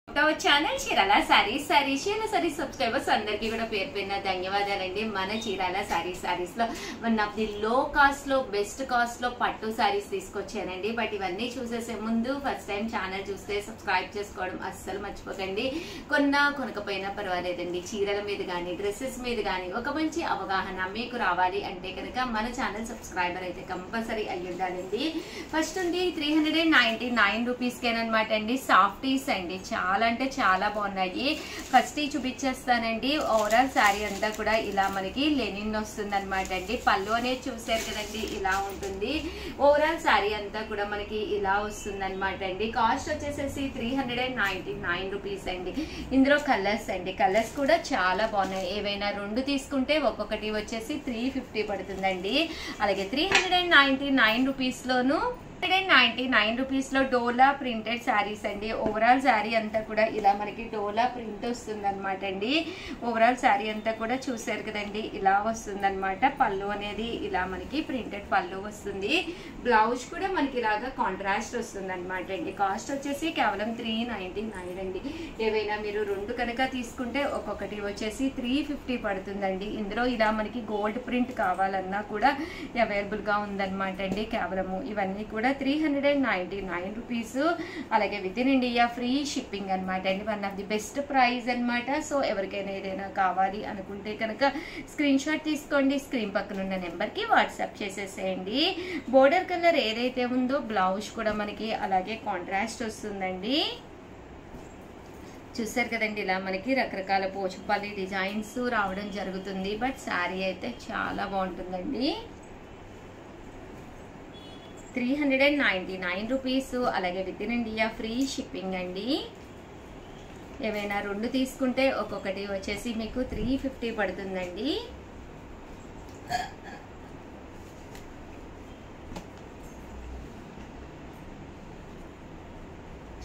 Channel Chirala sarees subscribers అందరికీ కూడా పేరు పేరున ధన్యవాదాలండి. మన చీరాల సారీస్ లో వన్ ఆఫ్ ది లో కాస్ట్ లో బెస్ట్ కాస్ట్ లో పట్టు సారీస్ తీసుకొచ్చానండి. బట్ ఇవన్నీ చూసేసే ముందు ఫస్ట్ టైం ఛానల్ చూస్తే సబ్స్క్రైబ్ చేసుకోవడం అస్సలు మర్చిపోకండి. కొనకపోయినా పర్వాలేదండి, చీరల మీద కానీ డ్రెస్సెస్ మీద కానీ ఒక మంచి అవగాహన మీకు రావాలి అంటే కనుక మన ఛానల్ సబ్స్క్రైబర్ అయితే కంపల్సరీ అయ్యి ఉండాలండి. ఫస్ట్ ఉంది 399 రూపీస్కేనమాట అండి. సాఫ్టీస్ అండి, చాలా అంటే చాలా బాగున్నాయి. ఫస్ట్ చూపించేస్తానండి. ఓవరాల్ శారీ అంతా కూడా ఇలా మనకి లెనిన్ వస్తుంది అనమాట అండి. పళ్ళు అనేది చూసారు కదండి, ఇలా ఉంటుంది. ఓవరాల్ శారీ అంతా కూడా మనకి ఇలా వస్తుంది అనమాట అండి. కాస్ట్ వచ్చేసేసి 399 రూపీస్ అండి. ఇందులో కలర్స్ అండి, కలర్స్ కూడా చాలా బాగున్నాయి. ఏవైనా రెండు తీసుకుంటే ఒక్కొక్కటి వచ్చేసి 350 పడుతుందండి. అలాగే 399 రూపీస్ లోను 199 రూపీస్ లో డోలా ప్రింటెడ్ శారీస్ అండి. ఓవరాల్ శారీ అంతా కూడా ఇలా మనకి డోలా ప్రింట్ వస్తుంది అనమాట అండి. ఓవరాల్ శారీ అంతా కూడా చూసారు కదండి, ఇలా వస్తుంది అనమాట. పళ్ళు అనేది ఇలా మనకి ప్రింటెడ్ పళ్ళు వస్తుంది. బ్లౌజ్ కూడా మనకి ఇలాగా కాంట్రాస్ట్ వస్తుంది అనమాట అండి. కాస్ట్ వచ్చేసి కేవలం 399 అండి. ఏవైనా మీరు రెండు కనుక తీసుకుంటే ఒక్కొక్కటి వచ్చేసి 350 పడుతుందండి. ఇందులో ఇలా మనకి గోల్డ్ ప్రింట్ కావాలన్నా కూడా అవైలబుల్ గా ఉందన్నమాట అండి. కేవలము ఇవన్నీ కూడా 399 రూపీస్. అలాగే with in India free shipping అనమాట అండి. One of the best price అనమాట. సో ఎవరికైనా ఏదైనా కావాలి అనుకుంటే కనుక స్క్రీన్ షాట్ తీసుకోండి, స్క్రీన్ పక్కన ఉన్న నెంబర్కి వాట్సాప్ చేసేసేయండి. బోర్డర్ కలర్ ఏదైతే ఉందో బ్లౌజ్ కూడా మనకి అలాగే కాంట్రాస్ట్ వస్తుందండి. చూసారు కదండి, ఇలా మనకి రకరకాల పోచంపల్లి డిజైన్స్ రావడం జరుగుతుంది. బట్ శారీ అయితే చాలా బాగుంటుందండి. 399 రూపీస్. అలాగే with in India free shipping అండి. ఏవైనా రెండు తీసుకుంటే ఒక్కొక్కటి వచ్చేసి మీకు 350 పడుతుందండి.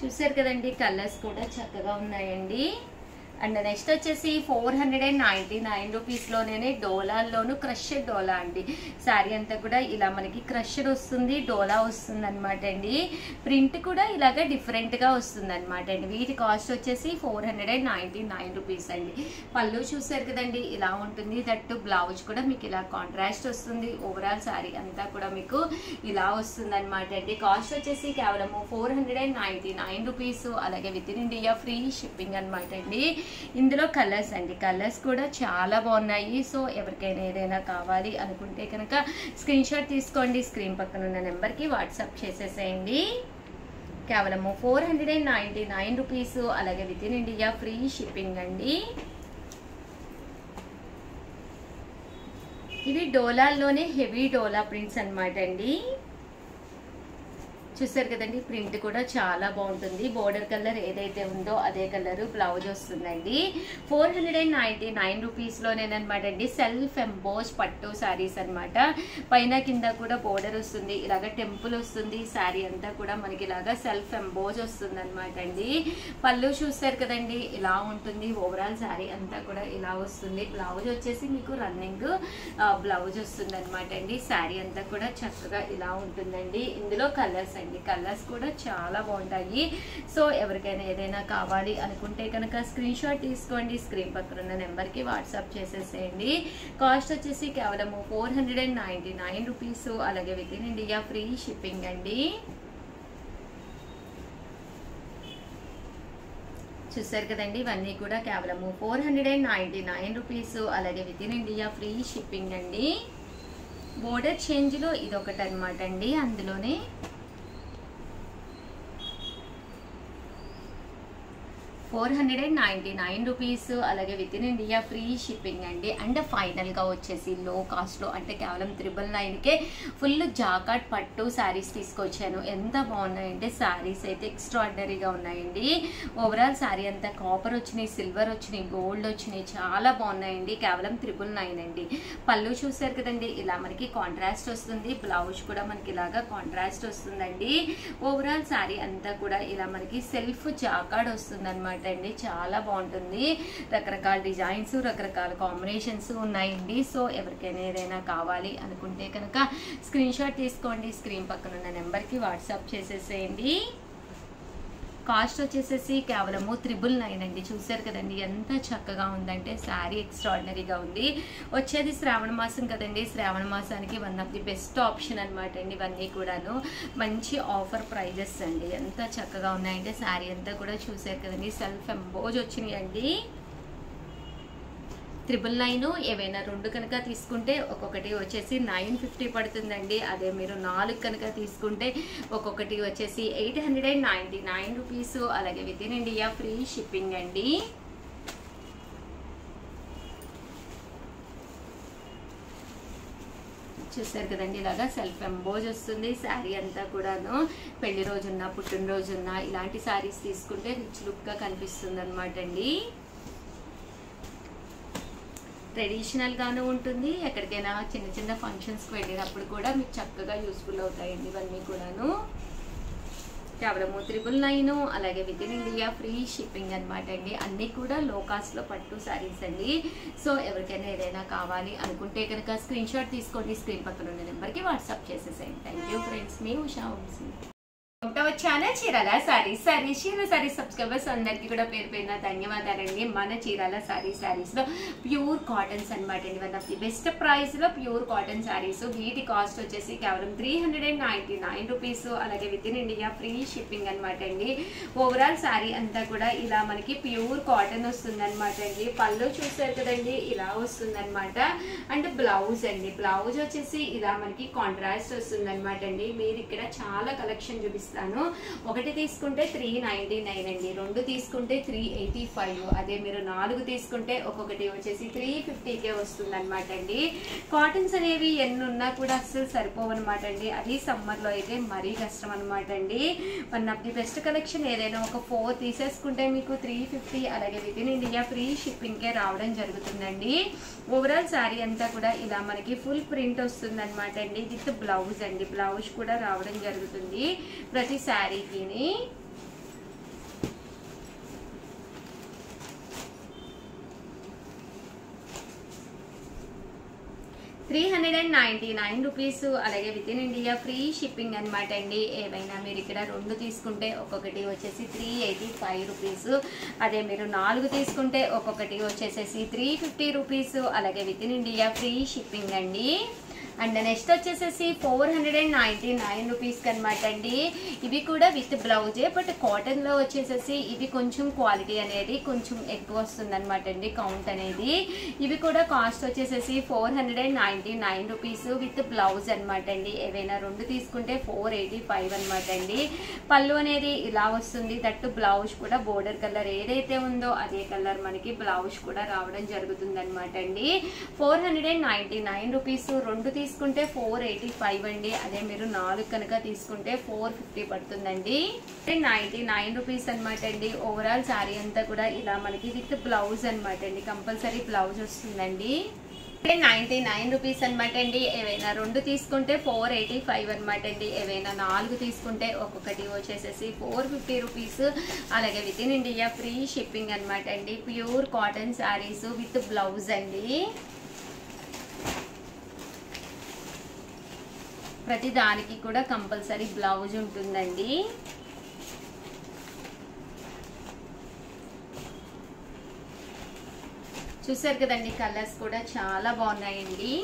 చూసారు కదండి, కలర్స్ కూడా చక్కగా ఉన్నాయండి. అండ్ నెక్స్ట్ వచ్చేసి 499 రూపీస్ లోనే డోలాల్లోను క్రష్డ్ డోలా అండి. శారీ అంతా కూడా ఇలా మనకి క్రష్డ్ వస్తుంది, డోలా వస్తుంది అనమాట అండి. ప్రింట్ కూడా ఇలాగ డిఫరెంట్ గా వస్తుంది అనమాట అండి. వీటి కాస్ట్ వచ్చేసి 499 రూపీస్ అండి. పళ్ళు చూసారు కదండి, ఇలా ఉంటుంది. దట్టు బ్లౌజ్ కూడా మీకు ఇలా కాంట్రాస్ట్ వస్తుంది. ఓవరాల్ శారీ అంతా కూడా మీకు ఇలా వస్తుంది అనమాట అండి. కాస్ట్ వచ్చేసి కేవలము 499 రూపీస్. అలాగే with in India free shipping అనమాట అండి. ఇందులో కలర్స్ అండి, కలర్స్ కూడా చాలా బాగున్నాయి. సో ఎవరికైనా ఏదైనా కావాలి అనుకుంటే కనుక స్క్రీన్ షాట్ తీసుకోండి, స్క్రీన్ పక్కన ఉన్న నెంబర్కి వాట్సాప్ చేసేసేయండి. కేవలము 499 రూపీస్. అలాగే with in India free shipping అండి. ఇవి డోలాల్లోనే హెవీ డోలా ప్రింట్స్ అనమాట అండి. చూసారు కదండి, ప్రింట్ కూడా చాలా బాగుంటుంది. బోర్డర్ కలర్ ఏదైతే ఉందో అదే కలర్ బ్లౌజ్ వస్తుందండి. 499 రూపీస్ లోనేనమాట అండి. సెల్ఫ్ ఎంబోస్ పట్టు శారీస్ అనమాట. పైన కింద కూడా బోర్డర్ వస్తుంది, ఇలాగ టెంపుల్ వస్తుంది. శారీ అంతా కూడా మనకి ఇలాగా సెల్ఫ్ ఎంబోస్ వస్తుంది అనమాట అండి. పళ్ళు చూసారు కదండి, ఇలా ఉంటుంది. ఓవరాల్ శారీ అంతా కూడా ఇలా వస్తుంది. బ్లౌజ్ వచ్చేసి మీకు రన్నింగ్ బ్లౌజ్ వస్తుంది అనమాట అండి. శారీ అంతా కూడా చక్కగా ఇలా ఉంటుందండి. ఇందులో కలర్స్ అండి, కలర్స్ కూడా చాలా బాగుంటాయి. సో ఎవరికైనా ఏదైనా కావాలి అనుకుంటే కనుక స్క్రీన్ షాట్ తీసుకోండి, స్క్రీన్ పక్కన ఉన్న నెంబర్కి వాట్సాప్ చేసేసేయండి. కాస్ట్ వచ్చేసి కేవలము 499 రూపీస్. అలాగే with in India free shipping అండి. చూసారు కదండి, ఇవన్నీ కూడా కేవలము 499 రూపీస్. అలాగే with in India free shipping అండి. బోర్డర్ చేంజ్లో ఇదొకటి అనమాట అండి. అందులోనే 499 రూపీస్. అలాగే with in India free shipping అండి. అండ్ ఫైనల్గా వచ్చేసి లో కాస్ట్లో అంటే కేవలం 999కే ఫుల్ జాకాట్ పట్టు శారీస్ తీసుకొచ్చాను. ఎంత బాగున్నాయంటే శారీస్ అయితే ఎక్స్ట్రాడినరీగా ఉన్నాయండి. ఓవరాల్ శారీ అంతా కాపర్ వచ్చినాయి, సిల్వర్ వచ్చినాయి, గోల్డ్ వచ్చినాయి, చాలా బాగున్నాయండి. కేవలం 999 అండి. పళ్ళు చూసారు కదండి, ఇలా మనకి కాంట్రాస్ట్ వస్తుంది. బ్లౌజ్ కూడా మనకి ఇలాగా కాంట్రాస్ట్ వస్తుందండి. ఓవరాల్ శారీ అంతా కూడా ఇలా మనకి సెల్ఫ్ జాకాడ్ వస్తుంది అనమాట అండి. చాలా బాగుంటుంది. రకరకాల డిజైన్స్, రకరకాల కాంబినేషన్స్ ఉన్నాయండి. సో ఎవరికైనా ఏదైనా కావాలి అనుకుంటే కనుక స్క్రీన్ షాట్ తీసుకోండి, స్క్రీన్ పక్కన ఉన్న నెంబర్కి వాట్సాప్ చేసేసేయండి. కాస్ట్ వచ్చేసేసి కేవలము 999 అండి. చూసారు కదండి ఎంత చక్కగా ఉందంటే శారీ ఎక్స్ట్రాడినరీగా ఉంది. వచ్చేది శ్రావణ మాసం కదండి, శ్రావణ మాసానికి one of the best option అనమాట అండి. ఇవన్నీ కూడాను మంచి ఆఫర్ ప్రైజెస్ అండి. ఎంత చక్కగా ఉన్నాయంటే శారీ అంతా కూడా చూసారు కదండి, సెల్ఫ్ ఎంబోజ్ వచ్చినాయి అండి. 999. ఏవైనా 2 కనుక తీసుకుంటే ఒక్కొక్కటి వచ్చేసి 950 పడుతుందండి. అదే మీరు 4 కనుక తీసుకుంటే ఒక్కొక్కటి వచ్చేసి 899 రూపీస్. అలాగే with in India free shipping అండి. చూసారు కదండి, ఇలాగా సెల్ఫ్ ఎంబోజ్ వస్తుంది శారీ అంతా కూడాను. పెళ్లి రోజున్నా పుట్టినరోజున్నా ఇలాంటి శారీస్ తీసుకుంటే రిచ్ లుక్గా కనిపిస్తుంది అనమాట అండి. ట్రెడిషనల్ గాను ఉంటుంది, ఎక్కడికైనా చిన్న చిన్న ఫంక్షన్స్కి వెళ్ళినప్పుడు కూడా మీకు చక్కగా యూస్ఫుల్ అవుతాయండి ఇవన్నీ కూడాను. కేవలం 999. అలాగే with in India free shipping అనమాట అండి. అన్నీ కూడా లో కాస్ట్లో పట్టు శారీస్ అండి. సో ఎవరికైనా ఏదైనా కావాలి అనుకుంటే కనుక స్క్రీన్ షాట్ తీసుకోండి, స్క్రీన్ పక్కన ఉన్న నెంబర్కి వాట్సాప్ చేసేసేయండి. థ్యాంక్ యూ ఫ్రెండ్స్, మీ Usha Vamshi. Channel Chirala sarees Chirala sarees subscribers అందరికీ కూడా పేరు పేరున ధన్యవాదాలండి. మన చీరాల సారీస్ లో ప్యూర్ కాటన్స్ అనమాట అండి. One of the best price లో ప్యూర్ కాటన్ సారీస్. వీటి కాస్ట్ వచ్చేసి కేవలం 399 రూపీస్. అలాగే with in India free shipping అనమాట అండి. ఓవరాల్ సారీ అంతా కూడా ఇలా మనకి ప్యూర్ కాటన్ వస్తుంది అనమాట అండి. పళ్ళు చూసారు కదండి, ఇలా వస్తుంది అనమాట. అండ్ బ్లౌజ్ అండి, బ్లౌజ్ వచ్చేసి ఇలా మనకి కాంట్రాస్ట్ వస్తుంది అనమాట అండి. మీరు ఇక్కడ చాలా కలెక్షన్ చూపిస్తారు. ఒకటి తీసుకుంటే 399 అండి, 2 తీసుకుంటే 385. అదే మీరు 4 తీసుకుంటే ఒక్కొక్కటి వచ్చేసి 350కే వస్తుంది అనమాట అండి. కాటన్స్ అనేవి ఎన్ని ఉన్నా కూడా అస్సలు సరిపోవన్నమాట అండి. అది సమ్మర్ లో అయితే మరీ కష్టం అనమాట అండి. One of the best collection. ఏదైనా ఒక 4 తీసేసుకుంటే మీకు 350. అలాగే with in India free shipping కే రావడం జరుగుతుందండి. ఓవరాల్ శారీ అంతా కూడా ఇలా మనకి ఫుల్ ప్రింట్ వస్తుంది అనమాట అండి. విత్ బ్లౌజ్ అండి, బ్లౌజ్ కూడా రావడం జరుగుతుంది ప్రతి శారీకి. 399 రూపీస్. అలాగే with in India free shipping అనమాట అండి. ఏవైనా మీరు ఇక్కడ 2 తీసుకుంటే ఒక్కొక్కటి వచ్చేసి 385 రూపీస్. అదే మీరు 4 తీసుకుంటే ఒక్కొక్కటి వచ్చేసేసి 350 రూపీస్. అలాగే with in India free shipping అండి. అండ్ నెక్స్ట్ వచ్చేసేసి 499 రూపీస్కి అనమాట అండి. ఇవి కూడా విత్ బ్లౌజే, బట్ కాటన్లో వచ్చేసేసి ఇవి కొంచెం క్వాలిటీ అనేది కొంచెం ఎక్కువ వస్తుంది అనమాట అండి, కౌంట్ అనేది. ఇవి కూడా కాస్ట్ వచ్చేసేసి 499 రూపీస్ విత్ బ్లౌజ్ అనమాట అండి. ఏవైనా 2 తీసుకుంటే 485 అనమాట అండి. పళ్ళు అనేది ఇలా వస్తుంది, దట్టు బ్లౌజ్ కూడా బోర్డర్ కలర్ ఏదైతే ఉందో అదే కలర్ మనకి బ్లౌజ్ కూడా రావడం జరుగుతుంది అనమాట అండి. 499 రూపీస్. 2 తీసుకుంటే 485 అండి. అదే మీరు 4 కనుక తీసుకుంటే 450 పడుతుందండి. 99 రూపీస్ అనమాట అండి. ఓవరాల్ శారీ అంతా కూడా ఇలా మనకి విత్ బ్లౌజ్ అనమాట అండి, కంపల్సరీ బ్లౌజ్ వస్తుందండి. 99 రూపీస్ అనమాట అండి. ఏవైనా 2 తీసుకుంటే 485 అనమాట అండి. ఏవైనా 4 తీసుకుంటే ఒక్కొక్కటి వచ్చేసేసి 450 రూపీస్. అలాగే with in India free shipping అనమాట అండి. Pure cotton saris with blouse అండి. ప్రతి దానికి కూడా కంపల్సరీ బ్లౌజ్ ఉంటుందండి. చూసారు కదండి, కలర్స్ కూడా చాలా బాగున్నాయండి.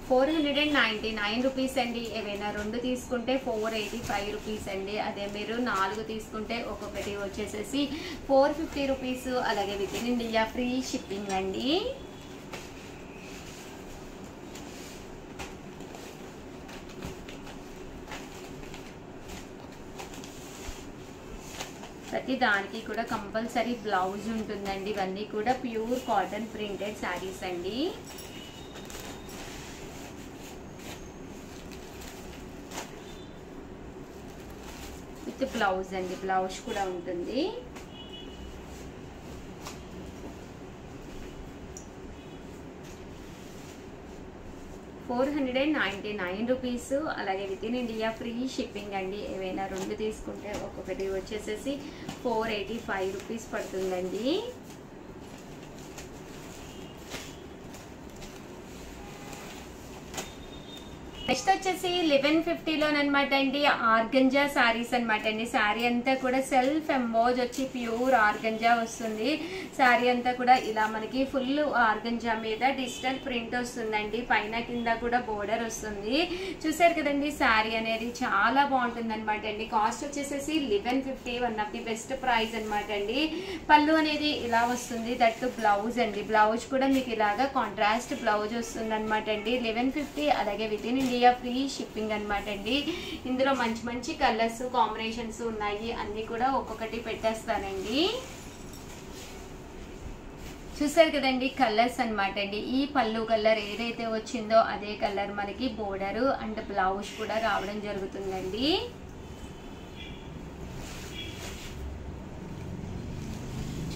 $499 రూపీస్ అండి. ఏవైనా 2 తీసుకుంటే 485 రూపీస్ అండి. అదే మీరు 4 తీసుకుంటే ఒక్కొక్కటి వచ్చేసేసి 450 రూపీస్. అలాగే with in India free shipping అండి. ప్రతి దానికి కూడా కంపల్సరీ బ్లౌజ్ ఉంటుందండి. ఇవన్నీ కూడా ప్యూర్ కాటన్ ప్రింటెడ్ శారీస్ అండి. విత్ బ్లౌజ్ అండి, బ్లౌజ్ కూడా ఉంటుంది. $499 రూపీస్. అలాగే with in India free shipping అండి. ఏవైనా 2 తీసుకుంటే ఒక్కొక్కటి వచ్చేసేసి 485 రూపీస్ పడుతుందండి. నెక్స్ట్ వచ్చేసి 1150లోనమాట అండి ఆర్గంజా సారీస్ అనమాట అండి. శారీ అంతా కూడా సెల్ఫ్ ఎంబోజ్ వచ్చి ప్యూర్ ఆర్గంజా వస్తుంది. శారీ అంతా కూడా ఇలా మనకి ఫుల్ ఆర్గంజా మీద డిజిటల్ ప్రింట్ వస్తుందండి. పైన కింద కూడా బోర్డర్ వస్తుంది. చూసారు కదండి శారీ అనేది చాలా బాగుంటుంది అనమాట అండి. కాస్ట్ వచ్చేసేసి 1150, one of the best price అనమాట అండి. పళ్ళు అనేది ఇలా వస్తుంది. దట్టు బ్లౌజ్ అండి. బ్లౌజ్ కూడా మీకు ఇలాగా కాంట్రాస్ట్ బ్లౌజ్ వస్తుంది అనమాట అండి. 1150 అలాగే with in India free shipping అనమాట అండి. ఇందులో మంచి మంచి కలర్స్ కాంబినేషన్స్ ఉన్నాయి. అన్ని కూడా ఒక్కొక్కటి పెట్టేస్తానండి. చూసారు కదండి కలర్స్ అనమాట అండి. ఈ పళ్ళు కలర్ ఏదైతే వచ్చిందో అదే కలర్ మనకి బోర్డర్ అండ్ బ్లౌజ్ కూడా రావడం జరుగుతుందండి.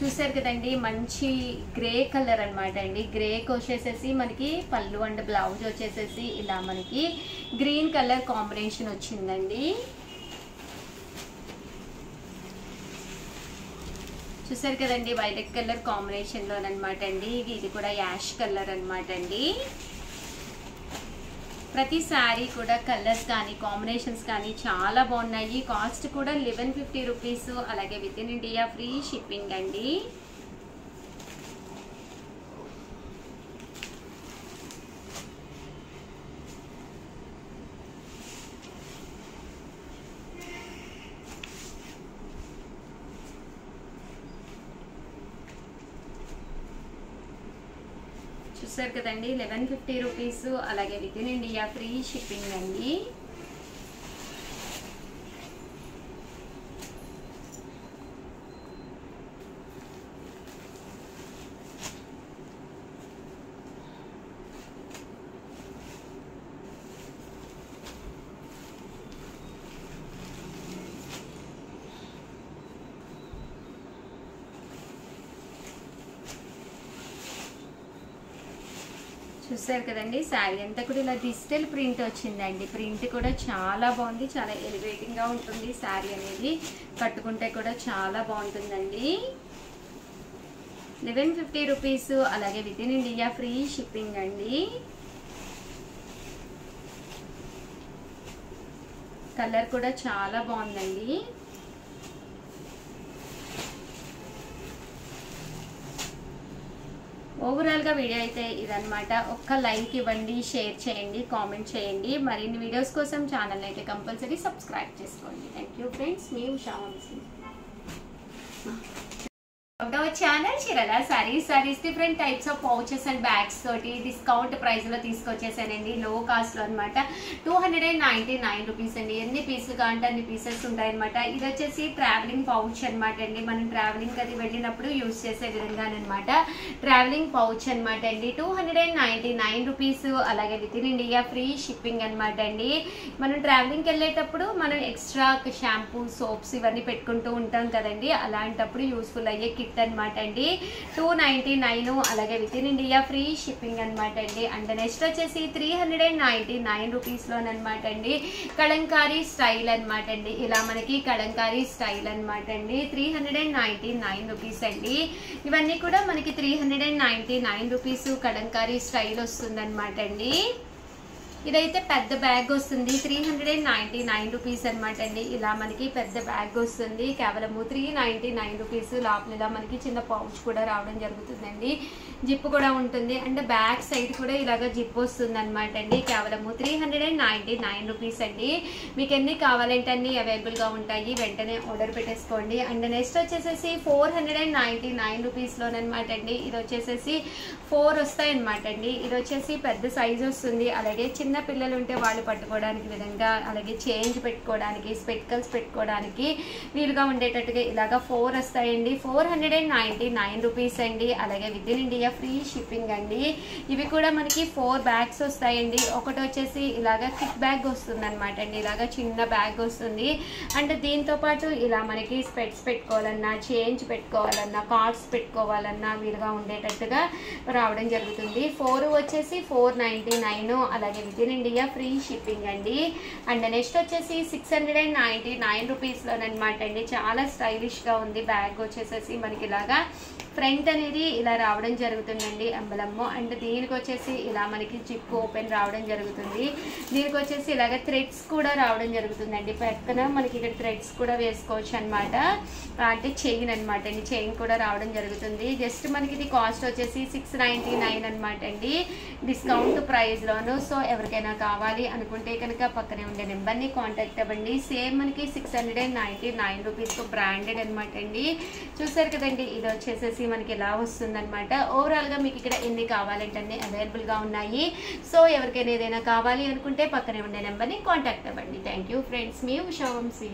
చూసారు కదండి మంచి గ్రే కలర్ అనమాట అండి. గ్రేకి వచ్చేసేసి మనకి పళ్ళు అండ్ బ్లౌజ్ వచ్చేసేసి ఇలా మనకి గ్రీన్ కలర్ కాంబినేషన్ వచ్చిందండి. చూసారు కదండి వైలెట్ కలర్ కాంబినేషన్ లోనమాట అండి. ఇది కూడా యాష్ కలర్ అనమాట అండి. ప్రతి శారీ కూడా కలర్స్ కానీ కాంబినేషన్స్ కానీ చాలా బాగున్నాయి. కాస్ట్ కూడా 1150 రూపీస్ అలాగే with in India free shipping అండి. చూసారు కదండి 1150 రూపీస్ అలాగే with in India free shipping అండి. చూసారు కదండి శారీ అంతా కూడా ఇలా డిజిటల్ ప్రింట్ వచ్చిందండి. ప్రింట్ కూడా చాలా బాగుంది. చాలా ఎలివేటింగ్ గా ఉంటుంది శారీ అనేది. కట్టుకుంటే కూడా చాలా బాగుంటుందండి. 1150 రూపీస్ అలాగే with in India free shipping అండి. కలర్ కూడా చాలా బాగుందండి. ఓవరాల్ గా వీడియో అయితే ఇదన్నమాట. ఒక్క లైక్ ఇవ్వండి, షేర్ చేయండి, కామెంట్ చేయండి. మరిన్ని వీడియోస్ కోసం ఛానల్ అయితే కంపల్సరీ సబ్స్క్రైబ్ చేసుకోండి. Thank you friends. మీ Usha Vamshi. Channel Chirala sarees different types of pouches and bags తోటి డిస్కౌంట్ ప్రైస్ లో తీసుకొచ్చేసానండి. లో కాస్ట్ లో అనమాట. 299 రూపీస్ అండి. ఎన్ని పీసులు కావాలంటే అన్ని పీసెస్ ఉంటాయి అనమాట. ఇది వచ్చేసి ట్రావెలింగ్ పౌచ్ అనమాట అండి. మనం ట్రావెలింగ్ అది వెళ్ళినప్పుడు యూజ్ చేసే విధంగానమాట. ట్రావెలింగ్ పౌచ్ అనమాట అండి. 299 రూపీస్ అలాగే with in India free shipping అనమాట అండి. మనం ట్రావెలింగ్కి వెళ్ళేటప్పుడు మనం ఎక్స్ట్రా షాంపూ సోప్స్ ఇవన్నీ పెట్టుకుంటూ ఉంటాం కదండి. అలాంటప్పుడు యూస్ఫుల్ అయ్యే కిట్ అనమాట అండి. 299 అలాగే with in India free shipping అనమాట అండి. అండ్ నెక్స్ట్ వచ్చేసి 399 రూపీస్ లోనమాట అండి. కలంకారీ స్టైల్ అనమాట అండి. ఇలా మనకి కలంకారీ స్టైల్ అనమాట అండి. 399 రూపీస్ అండి. ఇవన్నీ కూడా మనకి 399 రూపీస్ కలంకారీ స్టైల్ వస్తుంది అనమాట అండి. ఇదైతే పెద్ద బ్యాగ్ వస్తుంది. 399 రూపీస్ అనమాట అండి. ఇలా మనకి పెద్ద బ్యాగ్ వస్తుంది. కేవలము 399 రూపీస్. లోపల ఇలా మనకి చిన్న పౌచ్ కూడా రావడం జరుగుతుందండి. జిప్ కూడా ఉంటుంది. అండ్ బ్యాక్ సైడ్ కూడా ఇలాగ జిప్ వస్తుంది అనమాట అండి. కేవలము 399 రూపీస్ అండి. మీకు ఎన్ని కావాలంటే అన్ని అవైలబుల్ గా ఉంటాయి. వెంటనే ఆర్డర్ పెట్టేసుకోండి. అండ్ నెక్స్ట్ వచ్చేసేసి 499 రూపీస్ లోనమాట అండి. ఇది వచ్చేసేసి 4 వస్తాయి అనమాట అండి. ఇది వచ్చేసి పెద్ద సైజ్ వస్తుంది. అలాగే చిన్న పిల్లలు ఉంటే వాళ్ళు పట్టుకోవడానికి విధంగా, అలాగే చేంజ్ పెట్టుకోవడానికి, స్పెటికల్స్ పెట్టుకోవడానికి వీలుగా ఉండేటట్టుగా ఇలాగా 4 వస్తాయండి. 499 రూపీస్ అండి. అలాగే with in India free shipping అండి. ఇవి కూడా మనకి 4 బ్యాగ్స్ వస్తాయండి. ఒకటి వచ్చేసి ఇలాగా కిట్ బ్యాగ్ వస్తుంది అనమాట అండి. ఇలాగా చిన్న బ్యాగ్ వస్తుంది. అండ్ దీంతో పాటు ఇలా మనకి స్పెట్స్ పెట్టుకోవాలన్నా, చేంజ్ పెట్టుకోవాలన్నా, కార్డ్స్ పెట్టుకోవాలన్నా వీలుగా ఉండేటట్టుగా రావడం జరుగుతుంది. 4 వచ్చేసి 499 అలాగే with with in India free shipping అండి. అండ్ నెక్స్ట్ వచ్చేసి 699 రూపీస్లోనమాట అండి. చాలా స్టైలిష్గా ఉంది. బ్యాగ్ వచ్చేసేసి మనకి ఇలాగా ఫ్రంట్ అనేది ఇలా రావడం జరుగుతుందండి ఎంబలమ్ము. అండ్ దీనికి వచ్చేసి ఇలా మనకి జిప్ ఓపెన్ రావడం జరుగుతుంది. దీనికి వచ్చేసి ఇలాగ థ్రెడ్స్ కూడా రావడం జరుగుతుందండి. పక్కన మనకి ఇక్కడ థ్రెడ్స్ కూడా వేసుకోవచ్చు అనమాట. అంటే చైన్ అనమాట అండి, చైన్ కూడా రావడం జరుగుతుంది. జస్ట్ మనకి ఇది కాస్ట్ వచ్చేసి 699 అనమాట అండి, డిస్కౌంట్ ప్రైస్లోను. సో ఎవరికైనా కావాలి అనుకుంటే కనుక పక్కనే ఉండే నెంబర్ని కాంటాక్ట్ అవ్వండి. సేమ్ మనకి 699 రూపీస్తో బ్రాండెడ్ అనమాట అండి. చూసారు కదండి, ఇది వచ్చేసేసి మనకి ఎలా వస్తుందన్నమాట. ఓవరాల్గా మీకు ఇక్కడ ఎన్ని కావాలంటే అన్ని అవైలబుల్గా ఉన్నాయి. సో ఎవరికైనా ఏదైనా కావాలి అనుకుంటే పక్కనే ఉండే నెంబర్ని కాంటాక్ట్ అవ్వండి. థ్యాంక్ యూ ఫ్రెండ్స్, మీ ఉషా వంశీ.